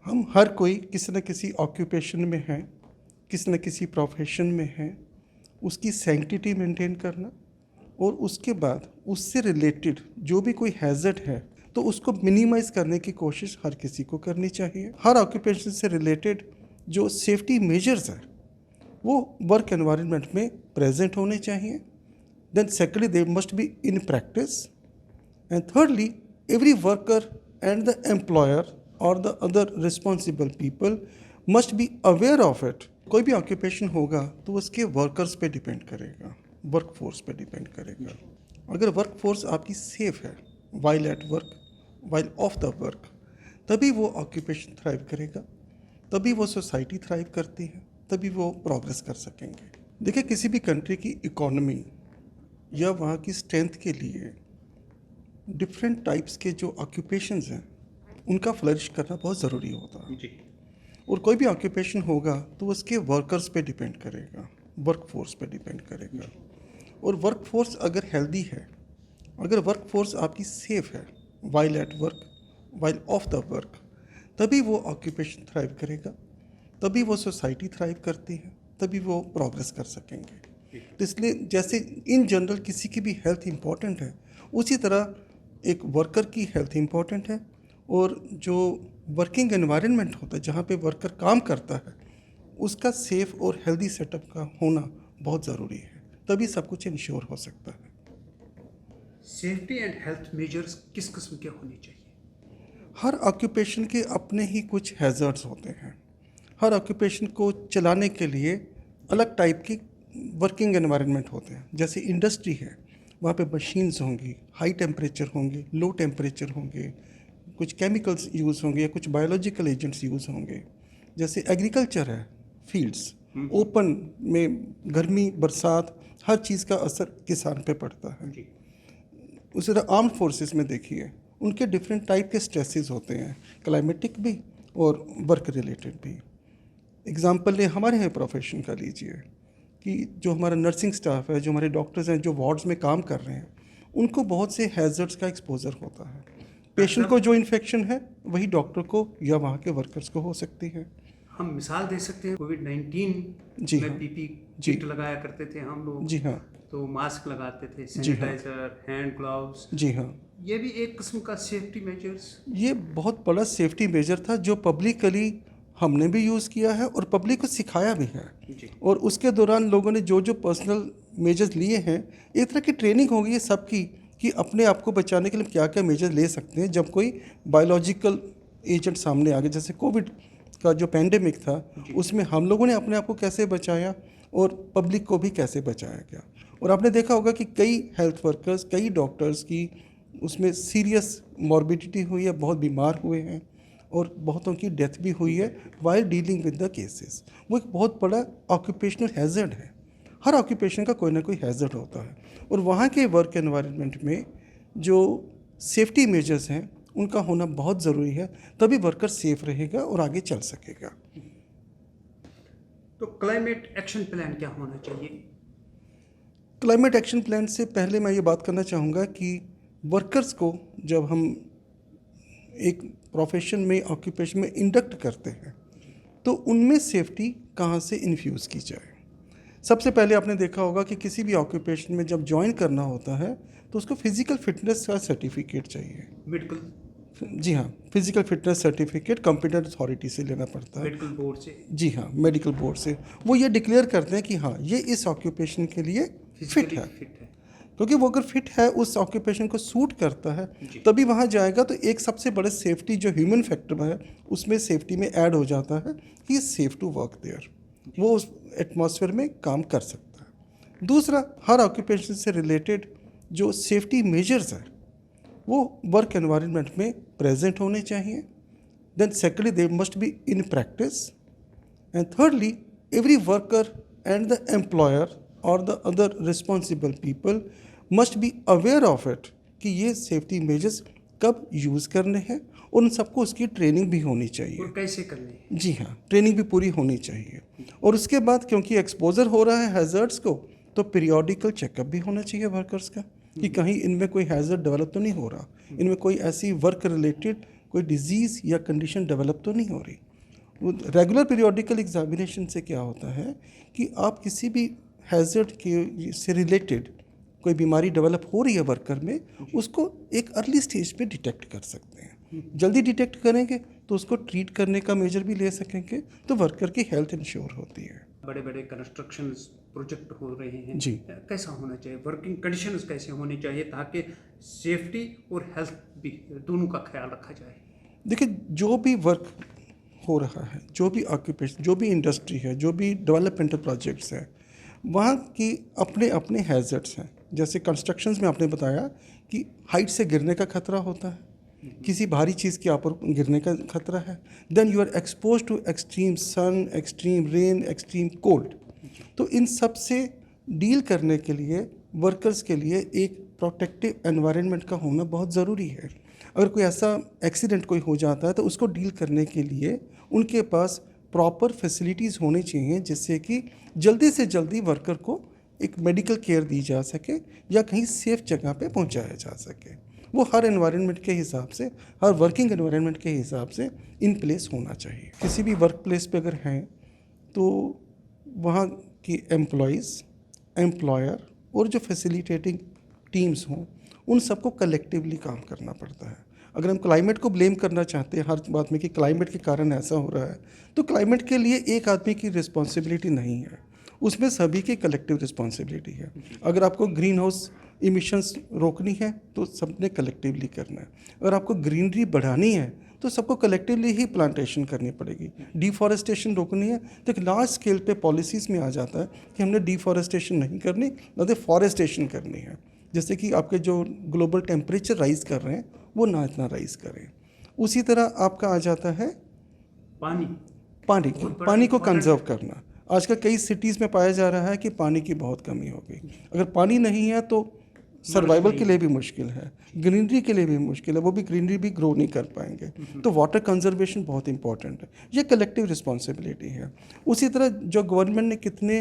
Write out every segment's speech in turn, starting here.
हम हर कोई किसी न किसी ऑक्यूपेशन में है, किसी न किसी प्रोफेशन में है। उसकी सैंक्टिटी मेंटेन करना और उसके बाद उससे रिलेटेड जो भी कोई हैज़र्ड है तो उसको मिनिमाइज़ करने की कोशिश हर किसी को करनी चाहिए। हर ऑक्यूपेशन से रिलेटेड जो सेफ्टी मेजर्स हैं वो वर्क एनवायरनमेंट में प्रेजेंट होने चाहिए। Then secondly they must be in practice and thirdly every worker and the employer or the other responsible people must be aware of it। कोई भी occupation होगा तो उसके वर्कर्स पे डिपेंड करेगा, वर्क फोर्स पे डिपेंड करेगा। अगर वर्क फोर्स आपकी सेफ है while at work, while of the work, तभी वो ऑक्यूपेशन थ्राइव करेगा, तभी वो सोसाइटी थ्राइव करती है, तभी वो प्रोग्रेस कर सकेंगे। देखिए, किसी भी कंट्री की इकोनॉमी या वहाँ की स्ट्रेंथ के लिए डिफरेंट टाइप्स के जो ऑक्यूपेशंस हैं उनका फ्लरिश करना बहुत ज़रूरी होता है जी। और कोई भी ऑक्यूपेशन होगा तो उसके वर्कर्स पे डिपेंड करेगा, वर्क फोर्स पे डिपेंड करेगा। और वर्क फोर्स अगर हेल्दी है, अगर वर्क फोर्स आपकी सेफ है while at work, while of the work, तभी वो ऑक्यूपेशन थ्राइव करेगा, तभी वो सोसाइटी थ्राइव करती है, तभी वो प्रोग्रेस कर सकेंगे। तो इसलिए जैसे इन जनरल किसी की भी हेल्थ इम्पॉर्टेंट है, उसी तरह एक वर्कर की हेल्थ इम्पॉर्टेंट है। और जो वर्किंग एनवायरनमेंट होता है जहाँ पे वर्कर काम करता है उसका सेफ और हेल्दी सेटअप का होना बहुत ज़रूरी है, तभी सब कुछ इंश्योर हो सकता है। सेफ्टी एंड हेल्थ मेजर्स किस किस्म के होने चाहिए? हर ऑक्यूपेशन के अपने ही कुछ हैज़र्ड्स होते हैं। हर ऑक्यूपेशन को चलाने के लिए अलग टाइप की वर्किंग एनवायरनमेंट होते हैं। जैसे इंडस्ट्री है, वहाँ पे मशीन्स होंगी, हाई टेम्परेचर होंगे, लो टेम्परेचर होंगे, कुछ केमिकल्स यूज़ होंगे या कुछ बायोलॉजिकल एजेंट्स यूज़ होंगे। जैसे एग्रीकल्चर है, फील्ड्स ओपन में गर्मी बरसात हर चीज़ का असर किसान पे पड़ता है। उसी तरह आर्म्ड फोर्सेस में देखिए, उनके डिफरेंट टाइप के स्ट्रेसेस होते हैं, क्लाइमेटिक भी और वर्क रिलेटेड भी। एग्जाम्पल ले हमारे यहाँ प्रोफेशन का लीजिए कि जो हमारा नर्सिंग स्टाफ है, जो हमारे डॉक्टर्स हैं जो वार्ड्स में काम कर रहे हैं, उनको बहुत से हैज़र्ड्स का एक्सपोजर होता है। पेशेंट को जो इन्फेक्शन है वही डॉक्टर को या वहाँ के वर्कर्स को हो सकती है। हम मिसाल दे सकते हैं कोविड-19 जी में हाँ, पीपी जी किट लगाया करते थे हम लोग। जी हाँ, तो मास्क लगाते थे, जी हाँ, सैनिटाइजर, हैंड ग्लव्स। जी हाँ। ये भी एक किस्म का सेफ्टी मेजर्स। ये बहुत बड़ा सेफ्टी मेजर था जो पब्लिकली हमने भी यूज़ किया है और पब्लिक को सिखाया भी है। और उसके दौरान लोगों ने जो जो पर्सनल मेजर्स लिए हैं, एक तरह की ट्रेनिंग हो गई है सबकी कि अपने आप को बचाने के लिए क्या क्या मेजर ले सकते हैं जब कोई बायोलॉजिकल एजेंट सामने आ गया। जैसे कोविड का जो पैंडेमिक था उसमें हम लोगों ने अपने आप को कैसे बचाया और पब्लिक को भी कैसे बचाया गया। और आपने देखा होगा कि कई हेल्थ वर्कर्स, कई डॉक्टर्स की उसमें सीरियस मॉर्बिडिटी हुई है, बहुत बीमार हुए हैं और बहुतों की डेथ भी हुई है while dealing with the cases. वो एक बहुत बड़ा ऑक्यूपेशनल हैज़र्ड है। हर ऑक्यूपेशन का कोई ना कोई हैज़र्ड होता है और वहाँ के वर्क एनवायरनमेंट में जो सेफ्टी मेजर्स हैं उनका होना बहुत ज़रूरी है, तभी वर्कर सेफ रहेगा और आगे चल सकेगा। तो क्लाइमेट एक्शन प्लान क्या होना चाहिए? क्लाइमेट एक्शन प्लान से पहले मैं ये बात करना चाहूँगा कि वर्कर्स को जब हम एक प्रोफेशन में, ऑक्यूपेशन में इंडक्ट करते हैं तो उनमें सेफ्टी कहाँ से इन्फ्यूज़ की जाए। सबसे पहले आपने देखा होगा कि किसी भी ऑक्यूपेशन में जब ज्वाइन करना होता है तो उसको फिज़िकल फिटनेस का सर्टिफिकेट चाहिए। मेडिकल, जी हाँ, physical fitness certificate computer authority से लेना पड़ता है। मेडिकल बोर्ड से। जी हाँ, मेडिकल बोर्ड से। वो ये डिक्लेयर करते हैं कि हाँ, ये इस ऑक्यूपेशन के लिए फिट है। क्योंकि वो अगर फिट है, उस ऑक्यूपेशन को सूट करता है, तभी वहाँ जाएगा। तो एक सबसे बड़े सेफ्टी जो ह्यूमन फैक्टर है उसमें सेफ्टी में ऐड हो जाता है कि सेफ टू वर्क देयर, वो उस एटमॉस्फेयर में काम कर सकता है। दूसरा, हर ऑक्यूपेशन से रिलेटेड जो सेफ्टी मेजर्स हैं वो वर्क एनवायरनमेंट में प्रेजेंट होने चाहिए। Then secondly they must be in practice and thirdly every worker and the employer or the other responsible people must be aware of it कि ये safety measures कब use करने हैं और उन सबको उसकी ट्रेनिंग भी होनी चाहिए। और कैसे करने हैं? जी हाँ, ट्रेनिंग भी पूरी होनी चाहिए। और उसके बाद क्योंकि एक्सपोजर हो रहा है हैज़र्ड्स को, तो पीरियोडिकल चेकअप भी होना चाहिए वर्कर्स का कि कहीं इनमें कोई हैज़र्ड डेवलप तो नहीं हो रहा, इनमें कोई ऐसी वर्क रिलेटेड कोई डिजीज़ या कंडीशन डेवलप तो नहीं हो रही। रेगुलर पीरियोडिकल एग्जामिनेशन से क्या होता है कि आप किसी भी हैज़र्ड के से रिलेटेड कोई बीमारी डेवलप हो रही है वर्कर में, उसको एक अर्ली स्टेज पे डिटेक्ट कर सकते हैं। जल्दी डिटेक्ट करेंगे तो उसको ट्रीट करने का मेजर भी ले सकेंगे, तो वर्कर की हेल्थ इंश्योर होती है। बड़े बड़े कंस्ट्रक्शन प्रोजेक्ट हो रहे हैं जी। कैसा होना चाहिए, वर्किंग कंडीशंस कैसे होनी चाहिए ताकि सेफ्टी और हेल्थ भी दोनों का ख्याल रखा जाए? देखिए, जो भी वर्क हो रहा है, जो भी ऑक्यूपेशन, जो भी इंडस्ट्री है, जो भी डेवलपमेंटल प्रोजेक्ट्स हैं, वहाँ की अपने अपने हैज़र्ड्स हैं। जैसे कंस्ट्रक्शंस में आपने बताया कि हाइट से गिरने का खतरा होता है, किसी भारी चीज़ के ऊपर गिरने का खतरा है, then you are expose to extreme sun, extreme rain, extreme cold. तो इन सब से डील करने के लिए वर्कर्स के लिए एक प्रोटेक्टिव एनवायरनमेंट का होना बहुत ज़रूरी है। अगर कोई ऐसा एक्सीडेंट कोई हो जाता है तो उसको डील करने के लिए उनके पास प्रॉपर फैसिलिटीज़ होनी चाहिए, जिससे कि जल्दी से जल्दी वर्कर को एक मेडिकल केयर दी जा सके या कहीं सेफ जगह पे पहुंचाया जा सके। वो हर एनवायरनमेंट के हिसाब से, हर वर्किंग एनवायरनमेंट के हिसाब से इन प्लेस होना चाहिए। किसी भी वर्क प्लेस पे अगर हैं तो वहाँ की एम्प्लॉइज़, एम्प्लॉयर और जो फैसिलिटेटिंग टीम्स हों, उन सबको कलेक्टिवली काम करना पड़ता है। अगर हम क्लाइमेट को ब्लेम करना चाहते हैं हर बात में कि क्लाइमेट के कारण ऐसा हो रहा है, तो क्लाइमेट के लिए एक आदमी की रिस्पॉन्सिबिलिटी नहीं है, उसमें सभी की कलेक्टिव रिस्पॉन्सिबिलिटी है। अगर आपको ग्रीन हाउस इमिशंस रोकनी है तो सबने कलेक्टिवली करना है। अगर आपको ग्रीनरी बढ़ानी है तो सबको कलेक्टिवली ही प्लांटेशन करनी पड़ेगी। डिफॉरेस्टेशन रोकनी है तो एक लार्ज स्केल पे पॉलिसीज़ में आ जाता है कि हमने डिफॉरेस्टेशन नहीं करनी, ना तो फॉरेस्टेशन करनी है। जैसे कि आपके जो ग्लोबल टेम्परेचर राइज़ कर रहे हैं वो ना इतना राइज़ करें। उसी तरह आपका आ जाता है पानी पानी को कंजर्व करना। आजकल कई सिटीज़ में पाया जा रहा है कि पानी की बहुत कमी हो गई। अगर पानी नहीं है तो सर्वाइवल के लिए भी मुश्किल है, ग्रीनरी के लिए भी मुश्किल है, वो भी ग्रीनरी भी ग्रो नहीं कर पाएंगे। तो वाटर कंजर्वेशन बहुत इंपॉर्टेंट है, ये कलेक्टिव रिस्पॉन्सिबिलिटी है। उसी तरह जो गवर्नमेंट ने कितने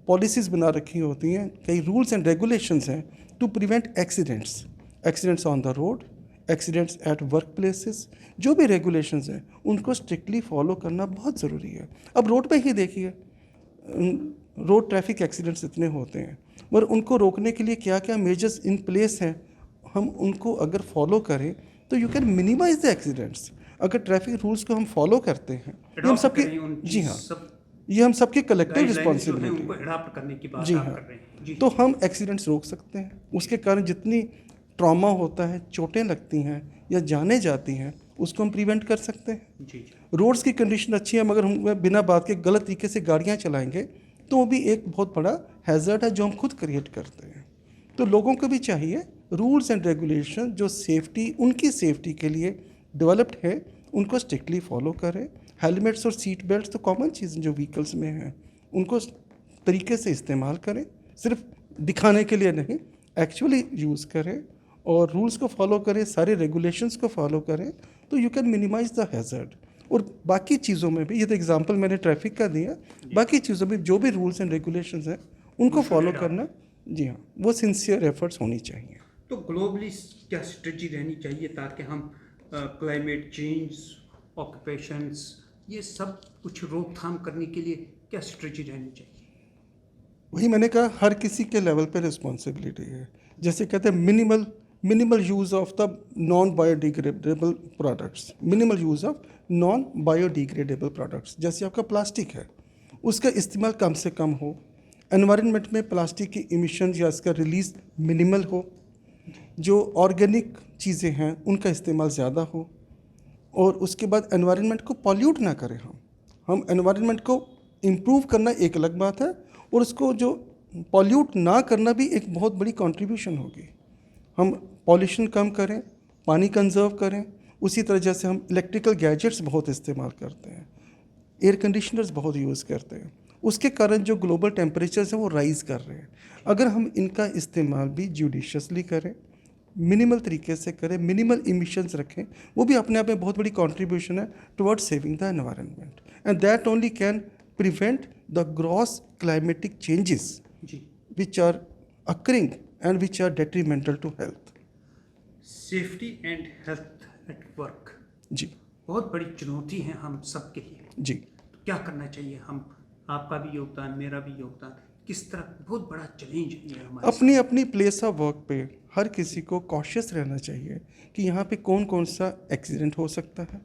पॉलिसीज़ बना रखी होती हैं, कई रूल्स एंड रेगुलेशंस हैं to prevent accidents on the road, accidents at work places. जो भी रेगुलेशंस हैं उनको स्ट्रिक्टली फॉलो करना बहुत ज़रूरी है। अब रोड पे ही देखिए, रोड ट्रैफिक एक्सीडेंट्स इतने होते हैं, मगर उनको रोकने के लिए क्या क्या मेजर्स इन प्लेस हैं, हम उनको अगर फॉलो करें तो you can minimise the accidents. अगर ट्रैफिक रूल्स को हम फॉलो करते हैं, ये हम सबके, जी हाँ, ये हम सबके कलेक्टिव रिस्पॉन्सिबिलिटी है। जी हाँ, तो हम एक्सीडेंट्स रोक सकते हैं। उसके कारण जितनी ट्रॉमा होता है, चोटें लगती हैं या जाने जाती हैं, उसको हम प्रिवेंट कर सकते हैं। जी। रोड्स की कंडीशन अच्छी है मगर हम बिना बात के गलत तरीके से गाड़ियाँ चलाएंगे तो वो भी एक बहुत बड़ा हैज़र्ड है जो हम खुद क्रिएट करते हैं। तो लोगों को भी चाहिए रूल्स एंड रेगुलेशन जो सेफ्टी, उनकी सेफ्टी के लिए डेवलप्ड है, उनको स्ट्रिक्टली फॉलो करें। हेलमेट्स और सीट बेल्ट्स तो कॉमन चीज़ जो व्हीकल्स में हैं, उनको तरीके से इस्तेमाल करें, सिर्फ दिखाने के लिए नहीं, एक्चुअली यूज़ करें और रूल्स को फॉलो करें, सारे रेगुलेशंस को फॉलो करें, तो you can minimise the hazard. और बाकी चीज़ों में भी, ये तो एग्जांपल मैंने ट्रैफिक का दिया, बाकी चीज़ों में जो भी रूल्स एंड रेगुलेशंस हैं उनको फॉलो करना, जी हाँ, वो सिंसियर एफर्ट्स होनी चाहिए। तो ग्लोबली क्या स्ट्रेटजी रहनी चाहिए ताकि हम क्लाइमेट चेंज, ऑक्यूपेशंस, ये सब कुछ रोकथाम करने के लिए क्या स्ट्रेटजी रहनी चाहिए? वही मैंने कहा, हर किसी के लेवल पे रिस्पॉन्सिबिलिटी है। जैसे कहते हैं minimal use of the non biodegradable products, minimal use of non biodegradable products. जैसे आपका प्लास्टिक है, उसका इस्तेमाल कम से कम हो, एनवायरनमेंट में प्लास्टिक की इमिशन या इसका रिलीज़ मिनिमल हो, जो ऑर्गेनिक चीज़ें हैं उनका इस्तेमाल ज़्यादा हो, और उसके बाद एनवायरनमेंट को पॉल्यूट ना करें। हम एनवायरनमेंट को इम्प्रूव करना एक अलग बात है, और उसको जो पॉल्यूट ना करना भी एक बहुत बड़ी कंट्रीब्यूशन होगी। हम पॉल्यूशन कम करें, पानी कंजर्व करें। उसी तरह जैसे हम इलेक्ट्रिकल गैजेट्स बहुत इस्तेमाल करते हैं, एयर कंडीशनर्स बहुत यूज़ करते हैं, उसके कारण जो ग्लोबल टेम्परेचर्स हैं वो राइज़ कर रहे हैं। अगर हम इनका इस्तेमाल भी जुडिशियसली करें, मिनिमल तरीके से करें, मिनिमल इमिशंस रखें, वो भी अपने आप में बहुत बड़ी कंट्रीब्यूशन है towards saving the environment, and that only can prevent the gross climatic changes which are occurring and which are detrimental to health. Safety and health at work. जी बहुत बड़ी चुनौती है हम सब के लिए। जी। तो क्या करना चाहिए हम, आपका भी योगदान, मेरा भी योगदान, किस तरह, बहुत बड़ा चैलेंज है ये हमारे अपनी अपनी प्लेस ऑफ वर्क पे हर किसी को कॉशियस रहना चाहिए कि यहाँ पे कौन कौन सा एक्सीडेंट हो सकता है,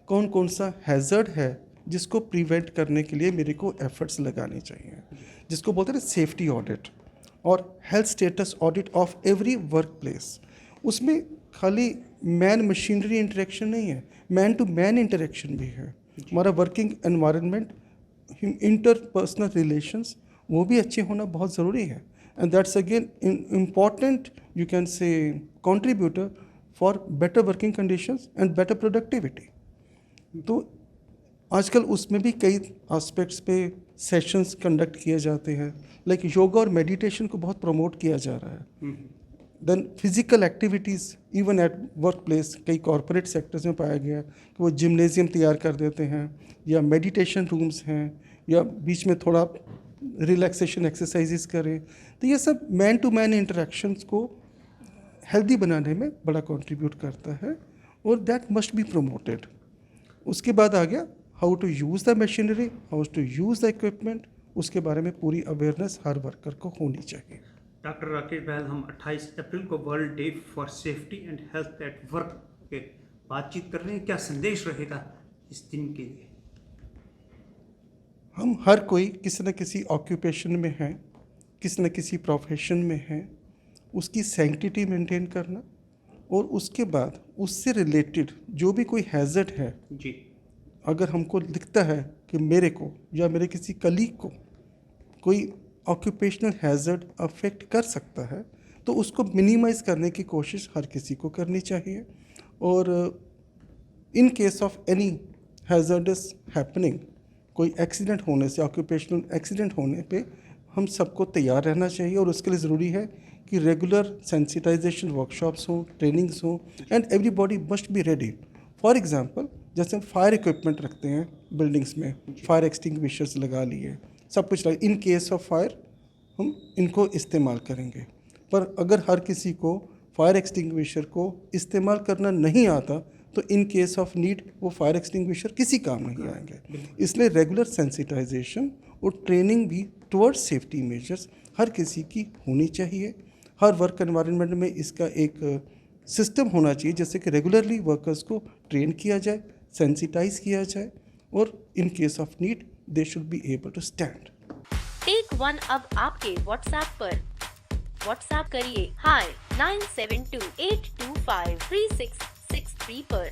कौन कौन सा हैज़र्ड है जिसको प्रिवेंट करने के लिए मेरे को एफर्ट्स लगाने चाहिए, जिसको बोलते हैं सेफ्टी ऑडिट और health status audit of every work place. उसमें खाली मैन मशीनरी इंटरेक्शन नहीं है, मैन टू मैन इंटरेक्शन भी है। हमारा वर्किंग एनवायरनमेंट, इंटरपर्सनल रिलेशंस वो भी अच्छे होना बहुत ज़रूरी है। And that's again important, you can say contributor for better working conditions and better productivity. तो आजकल उसमें भी कई एस्पेक्ट्स पे सेशंस कंडक्ट किए जाते हैं, लाइक योगा और मेडिटेशन को बहुत प्रमोट किया जा रहा है। Then physical activities even at work place, कई कॉरपोरेट सेक्टर्स में पाया गया कि वो जिम्नेजियम तैयार कर देते हैं या मेडिटेशन रूम्स हैं या बीच में थोड़ा रिलैक्सेशन एक्सरसाइजेस करें। तो ये सब मैन टू मैन इंटरेक्शंस को हेल्दी बनाने में बड़ा कंट्रीब्यूट करता है और दैट मस्ट बी प्रमोटेड। उसके बाद आ गया how to use the machinery, how to use the equipment, उसके बारे में पूरी अवेयरनेस हर वर्कर को होनी चाहिए। डॉक्टर राकेश बहल, हम 28 अप्रैल को world day for safety and health at work पे बातचीत कर रहे हैं। क्या संदेश रहेगा इस दिन के लिए? हम हर कोई किसी न किसी ऑक्यूपेशन में हैं, किसी न किसी प्रोफेशन में हैं, उसकी सैंक्टिटी मेंटेन करना और उसके बाद उससे रिलेटेड जो भी कोई हैज़र्ड है, जी, अगर हमको दिखता है कि मेरे को या मेरे किसी कलीग को कोई ऑक्यूपेशनल हैज़र्ड अफेक्ट कर सकता है तो उसको मिनिमाइज़ करने की कोशिश हर किसी को करनी चाहिए। और in case of any हैज़र्डस happening, कोई एक्सीडेंट होने से, ऑक्यूपेशनल एक्सीडेंट होने पे हम सबको तैयार रहना चाहिए और उसके लिए ज़रूरी है कि रेगुलर सेंसिटाइजेशन वर्कशॉप्स हों, ट्रेनिंग्स हों and everybody must be ready. For example, जैसे हम फायर इक्विपमेंट रखते हैं बिल्डिंग्स में, फायर एक्सटिंग्विशर्स लगा लिए, सब कुछ लगा, इन केस ऑफ फायर हम इनको इस्तेमाल करेंगे। पर अगर हर किसी को फायर एक्सटिंग्विशर को इस्तेमाल करना नहीं आता तो इन केस ऑफ नीड वो फायर एक्सटिंग्विशर किसी काम नहीं आएंगे। इसलिए रेगुलर सेंसिटाइजेशन और ट्रेनिंग भी टुवर्ड्स सेफ्टी मेजर्स हर किसी की होनी चाहिए। हर वर्क एनवायरनमेंट में इसका एक सिस्टम होना चाहिए जैसे कि रेगुलरली वर्कर्स को ट्रेन किया जाए, सेंसिटाइज किया जाए और in case of need they should be able to stand. Take one अब आपके व्हाट्सएप पर। व्हाट्सएप करिए हाय 9728253663 पर।